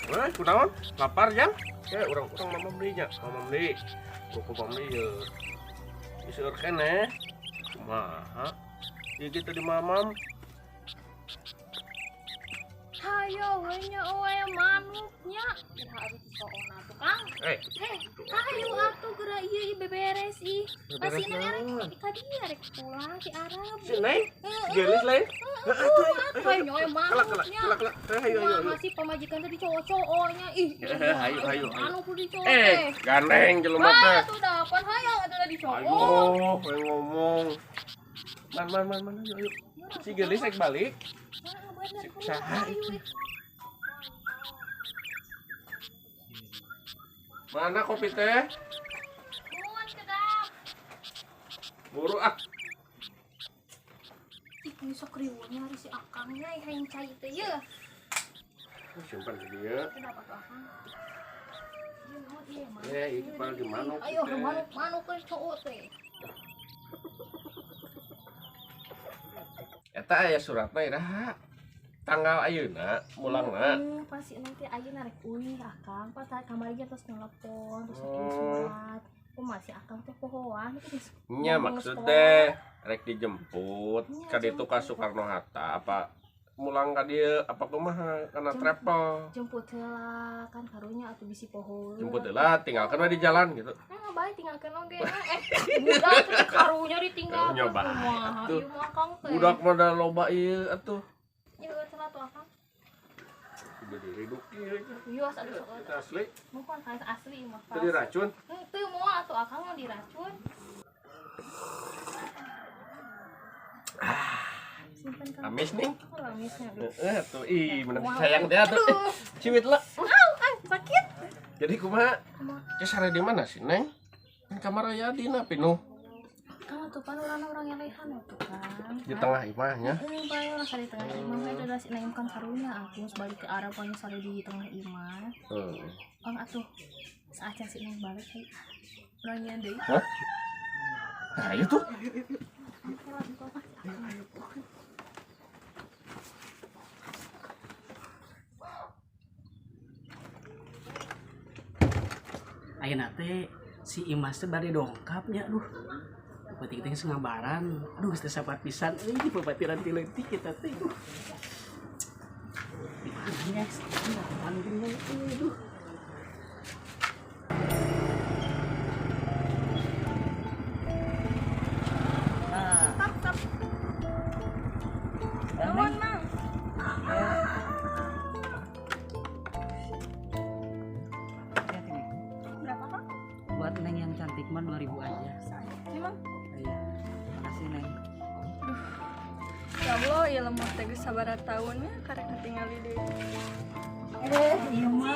Kunaon? Lapar jang? Ya, orang mama belinya. Mama beli. Buku mama beli ya. Iseur keneh. Kumaha? Ieu gitu di mamam. Hayo we nya oe manuknya. Iraha abis soona tuh Kang. Hayo atuh geura ieu beberes ih. Masih nang erek ka dieu rek pulang si Arab. Si Neng? Gelis lain? Hayo nya oe manuknya. Hayo. Masih pamajikan tadi cowok-cowoknya ih. Hayo. Anu kudu cowok. Gandeng jelema teh. Tuh dapan hayo atuh di cowok. Ayo, we ngomong. Man, ayo. Si Gelis rek balik. Saha itu? Mana kopi teh? Nuhun cedak. Buru ah. Ih, sok riweunya hari si Akangnya hayang cai teh ye. Simpan di dia. Kenapa tuh Akang? Itu pada di mana? Ayo, manuk ke cowok teh. Eta aya suratna iraha. Tanggal ayeuna mulangna. Pasti nanti ayeuna rek uing Akang, pas kamari terus nelpon, terus kirim surat. Masih Akang teh pohoan Nya maksud teh rek dijemput ka ditu ka Soekarno Hatta apa mulang ka dieu apa kumaha kana travel. Jemput heula kan karunya atuh bisi poho. Jemput heula tinggalkeun di jalan gitu. Bae tinggalkeun oge. Budak teh karunya ditinggal. Nyoba. Ieu mah Akang teh. Budak mah da loba ieu atuh. Ieu cenah tuh Akang. Jadi riduk ieu. Ieu asli Asli. Bukan kain asli mah. Tadi racun. Teu moal atuh Akang mah diracun. Simpen kan. Amis nih. Amisnya. Tuh bener sayang dia tuh. Ciwit lah. Sakit. Jadi kumaha? Sare di mana sih, Neng? Kan kamar aya dina pinuh. Kamu tuh kan orang yang lehan itu kan. Di tengah imahnya. Ini bae orang sare tengah imah itu udah si Neng kan karunya aku balik ke arah pokoknya sare di tengah imah. Bang atuh saatnya si Neng balik sih. Orangnya deui. Hah? Ayo tuh. Ayeuna teh si Imas teh bari dongkapnya aduh. Beuting teh ngabaran. Aduh geus teh sapat pisan euy pepatiran ti leutik kita teh. Di mana ya? Panggilnya aduh. Stop. Nuhun, Mang. Berapa, Kang? Buat Neng yang cantik mah 2000 aja. Emang? Iya. Makasih Neng. Ya Allah, ya lemah teh geus sabaraha tahunnya karek tinggali deui. Iya mah.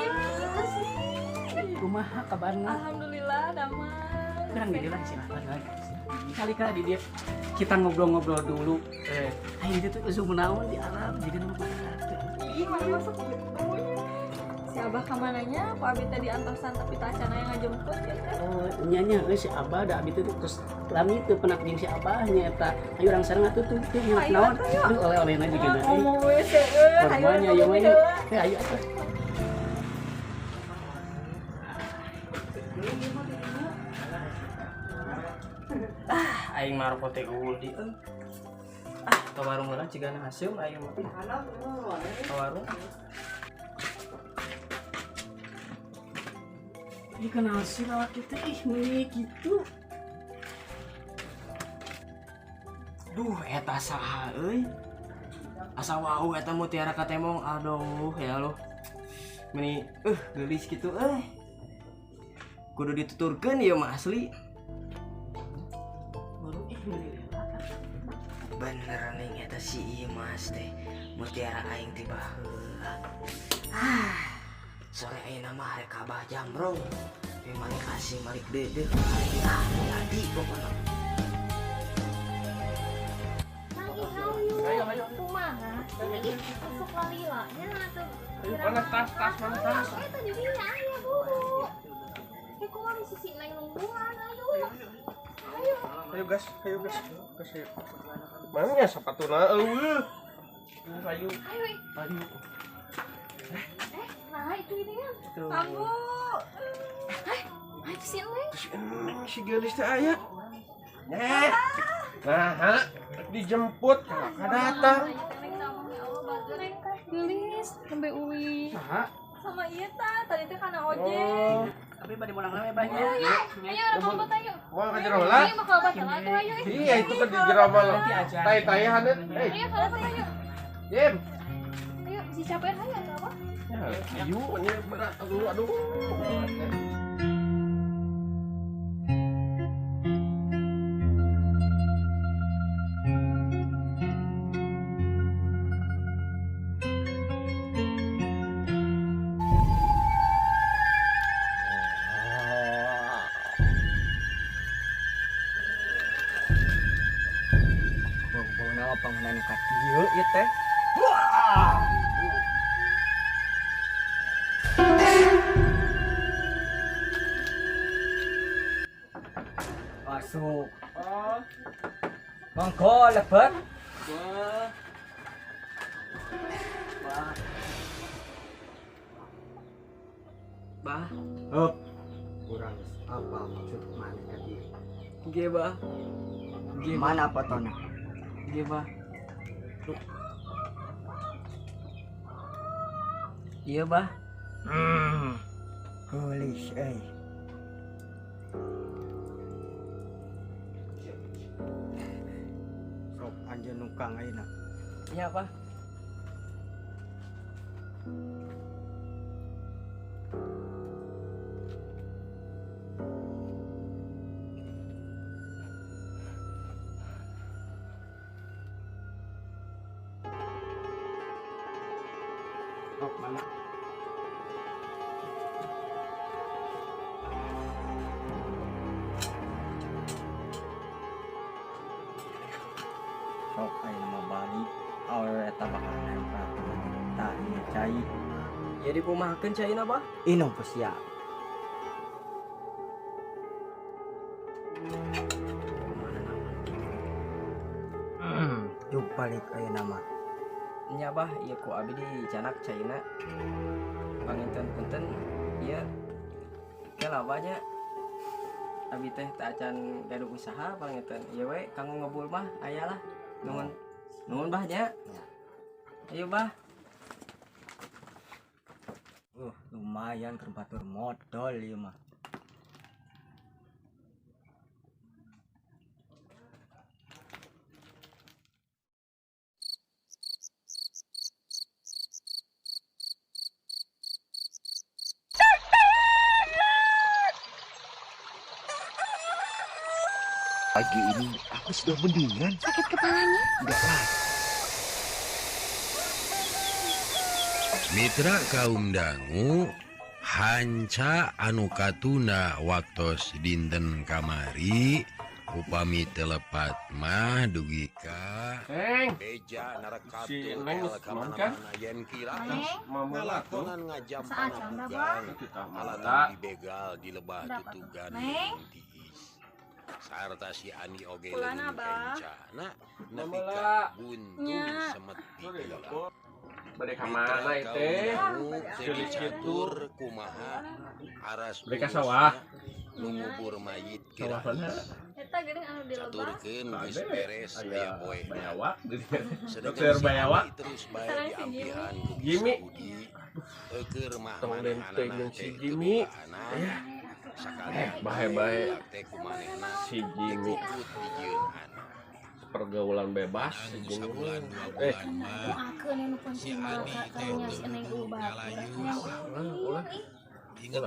Kumaha kabarna? Alhamdulillah damai. Kurang di lah silahkan lagi. Kali-kali dia kita ngobrol-ngobrol dulu. Aing itu usum naon di Arab jadi nama pakai. Ih, mana masuk ketemunya. Si Abah kamananya, Pak Abi tadi antosan tapi tak acana yang ngajemput ya kan. Oh, nyanya si Abah da abi itu terus lami itu pernah jeung si Abahnya eta. Ayo urang sareng atuh tuh nyelak naon. Aduh oleh-olehna juga na. Ngomong WC euy. Kormanya ieu mah. Ayo atuh. Aing mah rokok teh udi. Ke warung heula cigana hasil aing mah. Ke warung. Ih kenal sih lawak kita meuni kitu. Duh eta saha euy. Asa wau eta mutiara katemong aduh ya lo. Meuni geulis kitu euy. Kudu dituturkeun ieu mah asli. Bener nih eta si Imas teh mutiara aing tiba heula. Sore ayeuna mah arek Abah Jamrong. Memang kasih malik deudeuh. Jadi pokona. Ayo. Kumaha? Ini masuk lalila nya atuh. Ayo mana tas mana tas. Eta di dieu aya Bu. Kumaha di sisi Neng nungguan ayo. Ayo gas. Mana ya sepatuna eueuh. Ayo. Nah itu ini kan. Tuh. Ambu. Itu si Neng. Si Neng si gelis teh aya. Nah, dijemput kakak datang. Neng ngomong ya Allah bager Neng teh gelis nembe uwi. Nah, Sama iya ta, tadi teh kana ojek. oh, Tapi pada mulang lama banyak. Ayo udah kompat ayo. mau ke jero lah. Ayo mau kompat lah tuh ayo. Iya, itu kan di jero malam. Tai-tai hanet. Ayo kompat ayo. Jem. Ayo si capek ayo ada apa? Ayo, ini berat. Aduh. Bau-bau bangunan kaki yuk ieu teh. Masuk. Oh, Monggo lebet. wah. Bah, Hup. Kurang apa maksud mana tadi? nggih bah. Nggih bah. Mana fotonya? Nggih bah. Iya bah. Gelis Sok anjeun nukang ayeuna. Iya bah. Sok mana? Sok ayeuna mah balik. Awewe eta bakal nempel temen tah ieu cai. Ya dikumahakeun caina bah. Inu sia. Yuk balik ayeuna mah. Nya bah, ieu ku abi di canak caina. Panginten punten ieu kelabanya abi teh tak acan gaduh usaha panginten. Ieu we kanggo ngebul mah aya lah. Nuhun bah nya. Ayo bah. Lumayan keur batur modal ieu mah. Pagi ini aku sudah mendingan. Sakit kepalanya. Enggak lah. Mitra kaum dangu hanca anu katuna waktos dinten kamari upami telepat mah dugi ka Neng, beja narekap si Neng non kan? yen kira Neng, Mama lah tuh. ngalakonan ngajam Saat canda, Bang. Kita alatan malah. dibegal di lebah Dapat. tutugan Neng. tiis sarta si Ani oge Kulana, leuwih Bah. kencana Mama nepi lah. ka buntung Nya. semet Sorry, digelar. Kok. Bade ka mana itu? Gelis kitu. Kumaha aras Bade ka sawah. ngubur mayit Sawah kira mana? Eta geuning anu di lebah. caturkeun geus beres aya poe Bayawa. sedangkan Dokter si Bayawa. Ani terus bae Sareng si diampihan ku Jimmy. Budi keur mah Tong manehna lenteng jeung si teh Jimmy. teu sakali bae-bae. teh kumanehna Si Jimmy. ikut dijieun anak Pergaulan bebas si Jimmy. sabulan dua Eh, bulan mah Aku nih penting banget karunya si Neng ubah. ulah.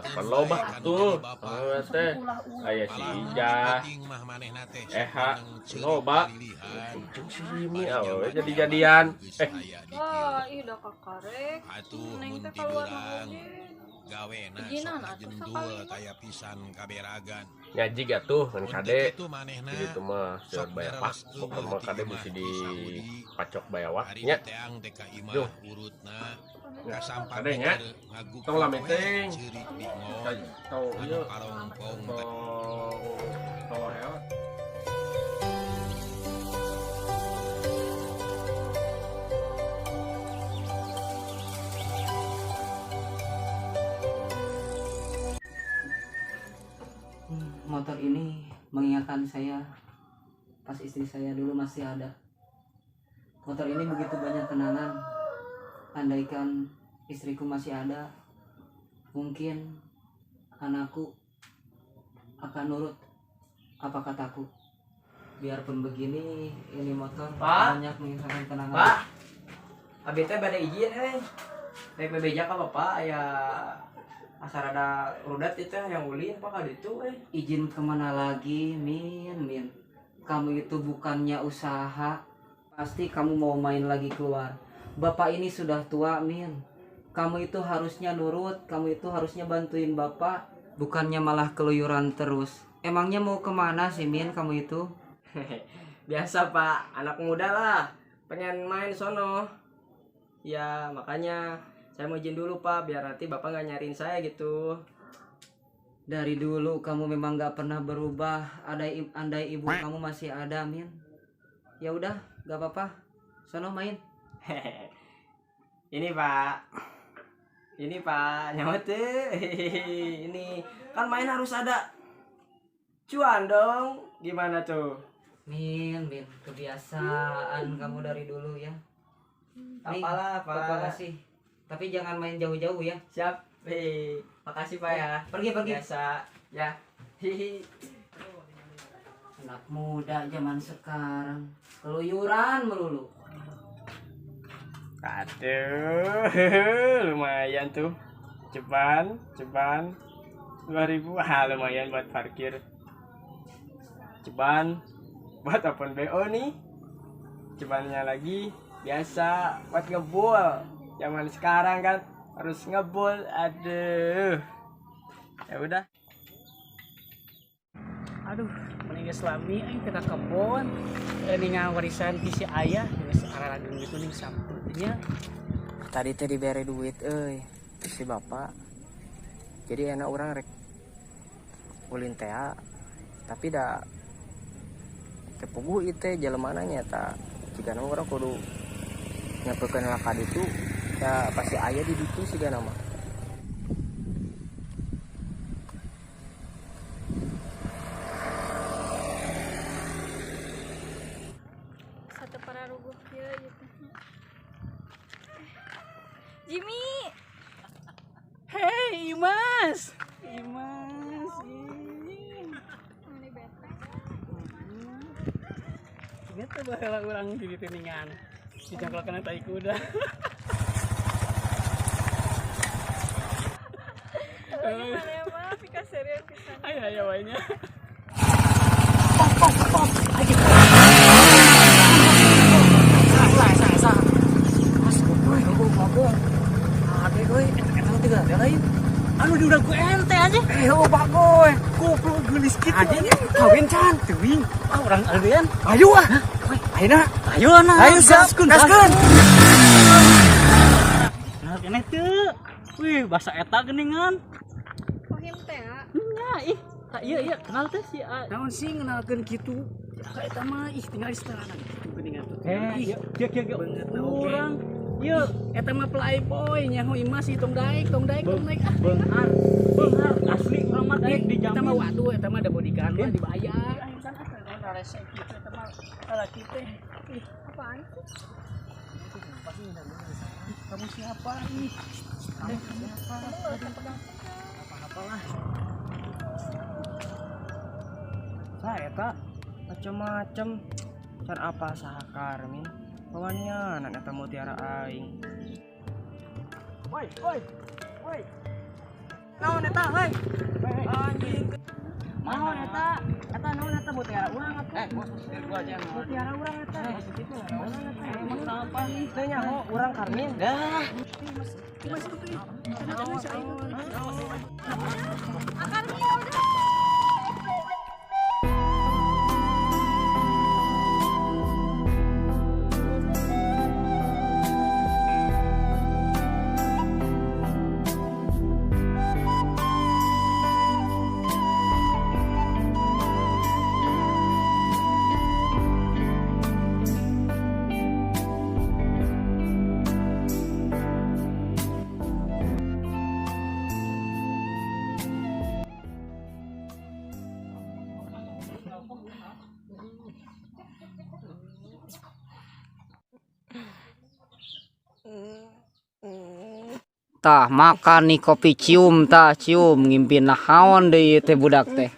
Pelobah tuh. Awe teh. Aya si Ijah. Eha. Loba. Jeung si Jimmy awe jadi-jadian. Wah, ih udah kakarek. Neng teh keluar ojek. gawena Ijinan sok atuh jendul sakali. kaya pisan kaberagan Ngaji gatuh kan kade. itu manehna Jadi itu mah sok seueur bayapak. beres Pokoknya mah kade mesti di pacok bayawak hari nya. teang teka imah Duh. urutna Ya, kasampan kade nya. ngaguk Tong lah meteng. ceurik di ngol Tau anu ieu parongpong tong heot. motor ini mengingatkan saya pas istri saya dulu masih ada. Motor ini begitu banyak kenangan. Andaikan istriku masih ada, mungkin anakku akan nurut apa kataku. Biarpun begini, ini motor Pak? banyak mengingatkan kenangan. Pak, abi teh bade izin Rek bebeja ka bapak aya asal ada rudat itu yang ulin pak kali itu Izin kemana lagi, Min? Kamu itu bukannya usaha. Pasti kamu mau main lagi keluar. Bapak ini sudah tua, Min. Kamu itu harusnya nurut. Kamu itu harusnya bantuin bapak. Bukannya malah keluyuran terus. Emangnya mau kemana sih, Min, kamu itu? biasa pak, anak muda lah pengen main sono ya, makanya saya mau izin dulu pak biar nanti bapak nggak nyariin saya gitu. Dari dulu kamu memang gak pernah berubah. Andai ibu kamu masih ada, Min. Ya udah, gak apa-apa. Sono main. Ini pak nyamot ini kan main harus ada cuan dong, gimana tuh? Min, kebiasaan kamu dari dulu ya. Nih, Apalah Papa pak. kasih. Tapi jangan main jauh-jauh ya. Siap. Makasih pak ya. Pergi. Biasa ya. Hihi. Anak muda zaman sekarang keluyuran melulu. Aduh, lumayan tuh. Ceban 2000. Lumayan buat parkir. Ceban buat open BO nih. Cebannya lagi biasa buat ngebul. Zaman sekarang kan harus ngebul. Aduh. Ya udah. Aduh, mending Islami kita kebon ini warisan si ayah sekarang lagi gitu nih samputnya. Tadi teh diberi duit si bapak. Jadi enak orang rek ulin teh tapi dah kepuguh itu jelemananya tak jika orang kudu nyapekeun lakad itu ya pasti ayah di ditu siga nama. Satu para ruguh kieu gitu. Jimmy, Hei Imas. ini bete. Gitu baheula urang di tiningan. Dicangklokeun tai kuda. Gimana ya mah, pika serius pisan. Ayo wae nya. Anu diudah ku ente aja. Bagoy. Goblok geulis kitu aja nih. Kawin can teuing. Urang aldean. Ayo ayeuna. Ayo gaskeun. Nah, keneh teu. Wih, bahasa eta geuningan. Kohim teh ya. Nya ih, iya kenal teh si A. Naon sih ngenalkeun kitu? Eta mah ih tinggal di setelan kitu geuningan tuh. Iya, urang. Yuk, eta mah playboy nya heuh Imas tong daek ah. Beunghar asli urang mah daek dijamin. Eta mah waduh, eta mah ada bodyguard mah dibayar. Kan ada resep kitu eta mah lalaki teh. Ih, Apaan sih? kamu siapa ih? Kamu nggak usah pegang-pegang. Apa-apalah. Saya eta macem-macem can apa sahakar min. Kawannya anak eta mutiara aing. Woi. Naon eta heuy? Anjing. Naon eta? Eta naon eta mutiara urang atuh? Gua aja Mutiara urang eta. Kitu naon eta? Emang apa nih? Teu nya ho urang Karmin. Dah. Akan dia udah. tah makan nih kopi cium tah cium ngimpi nahaon deui teh budak teh.